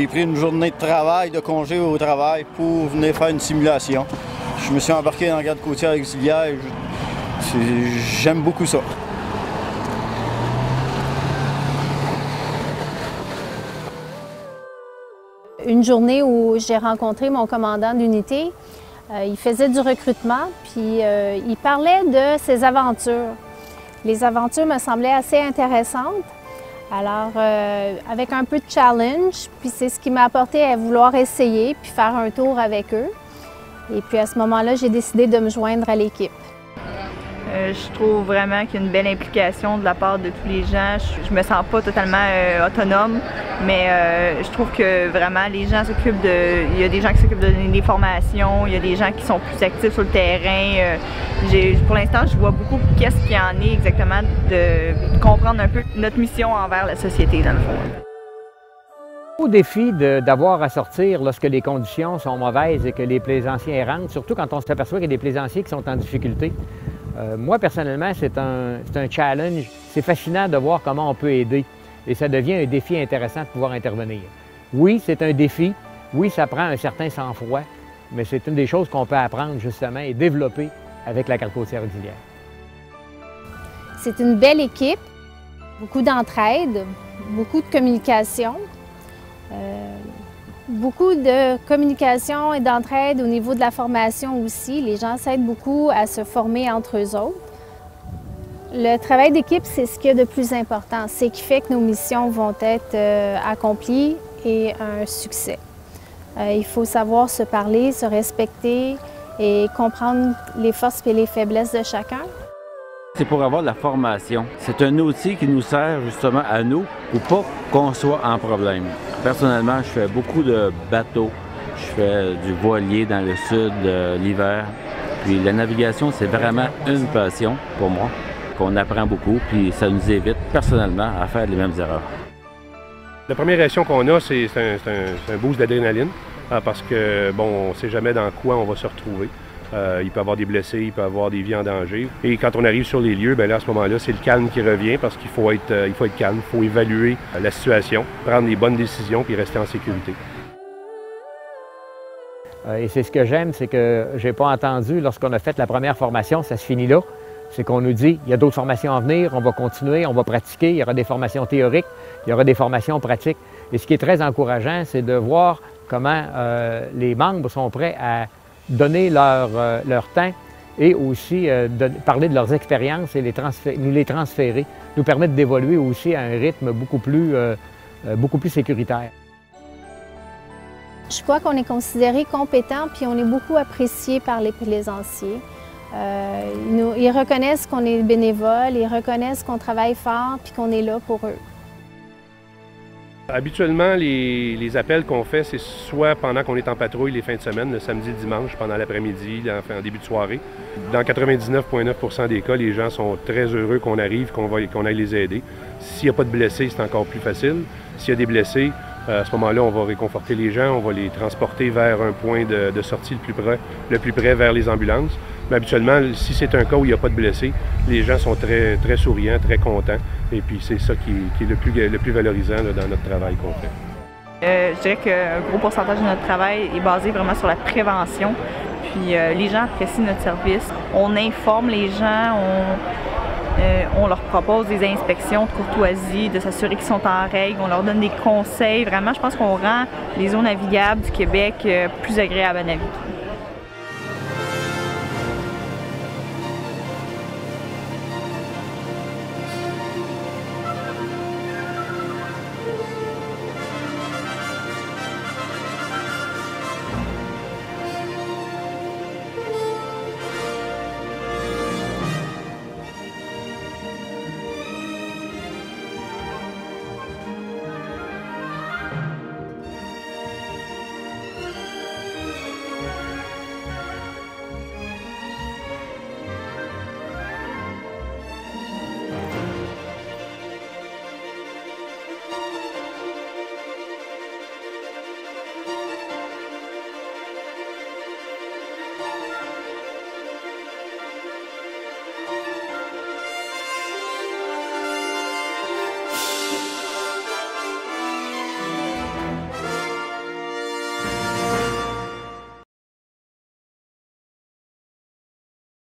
j'ai pris une journée de travail, de congé au travail pour venir faire une simulation. Je me suis embarqué dans la garde côtière auxiliaire et j'aime beaucoup ça. Une journée où j'ai rencontré mon commandant d'unité, il faisait du recrutement, puis il parlait de ses aventures. Les aventures me semblaient assez intéressantes. Alors, avec un peu de challenge, puis c'est ce qui m'a apporté à vouloir essayer puis faire un tour avec eux. Et puis à ce moment-là, j'ai décidé de me joindre à l'équipe. Je trouve vraiment qu'il y a une belle implication de la part de tous les gens. Je me sens pas totalement autonome, mais je trouve que vraiment les gens s'occupent de... Il y a des gens qui s'occupent de donner des formations, il y a des gens qui sont plus actifs sur le terrain. Pour l'instant, je vois beaucoup qu'est-ce qu'il y en est exactement de comprendre un peu notre mission envers la société, dans le fond. Au défi d'avoir à sortir lorsque les conditions sont mauvaises et que les plaisanciers rentrent, surtout quand on s'aperçoit qu'il y a des plaisanciers qui sont en difficulté. Moi, personnellement, c'est un challenge. C'est fascinant de voir comment on peut aider et ça devient un défi intéressant de pouvoir intervenir. Oui, c'est un défi. Oui, ça prend un certain sang-froid, mais c'est une des choses qu'on peut apprendre justement et développer avec la garde côtière auxiliaire. C'est une belle équipe, beaucoup d'entraide, beaucoup de communication. Beaucoup de communication et d'entraide au niveau de la formation aussi. Les gens s'aident beaucoup à se former entre eux autres. Le travail d'équipe, c'est ce qu'il y a de plus important. C'est ce qui fait que nos missions vont être accomplies et un succès. Il faut savoir se parler, se respecter et comprendre les forces et les faiblesses de chacun. C'est pour avoir de la formation. C'est un outil qui nous sert justement à nous pour pas qu'on soit en problème. Personnellement, je fais beaucoup de bateaux. Je fais du voilier dans le sud l'hiver. Puis la navigation, c'est vraiment une passion pour moi, qu'on apprend beaucoup, puis ça nous évite personnellement à faire les mêmes erreurs. La première réaction qu'on a, c'est un boost d'adrénaline, parce que, bon, on ne sait jamais dans quoi on va se retrouver. Il peut y avoir des blessés, il peut y avoir des vies en danger. Et quand on arrive sur les lieux, bien là, à ce moment-là, c'est le calme qui revient parce qu'il faut être calme, il faut évaluer la situation, prendre les bonnes décisions puis rester en sécurité. Et c'est ce que j'aime, c'est que je n'ai pas entendu lorsqu'on a fait la première formation, ça se finit là. C'est qu'on nous dit, il y a d'autres formations à venir, on va continuer, on va pratiquer, il y aura des formations théoriques, il y aura des formations pratiques. Et ce qui est très encourageant, c'est de voir comment les membres sont prêts à donner leur temps et aussi de parler de leurs expériences et nous les transférer, nous permettre d'évoluer aussi à un rythme beaucoup plus sécuritaire. Je crois qu'on est considéré compétent puis on est beaucoup apprécié par les plaisanciers. Ils reconnaissent qu'on est bénévole, ils reconnaissent qu'on travaille fort puis qu'on est là pour eux. Habituellement, les appels qu'on fait, c'est soit pendant qu'on est en patrouille les fins de semaine, le samedi, le dimanche, pendant l'après-midi, en début de soirée. Dans 99,9% des cas, les gens sont très heureux qu'on arrive, qu'on aille les aider. S'il n'y a pas de blessés, c'est encore plus facile. S'il y a des blessés, à ce moment-là, on va réconforter les gens, on va les transporter vers un point de sortie le plus près vers les ambulances. Mais habituellement, si c'est un cas où il n'y a pas de blessés, les gens sont très, très souriants, très contents. Et puis c'est ça qui est le plus valorisant là, dans notre travail qu'on fait. Je dirais qu'un gros pourcentage de notre travail est basé vraiment sur la prévention. Puis les gens apprécient notre service. On informe les gens, on leur propose des inspections de courtoisie, de s'assurer qu'ils sont en règle, on leur donne des conseils. Vraiment, je pense qu'on rend les eaux navigables du Québec plus agréables à naviguer.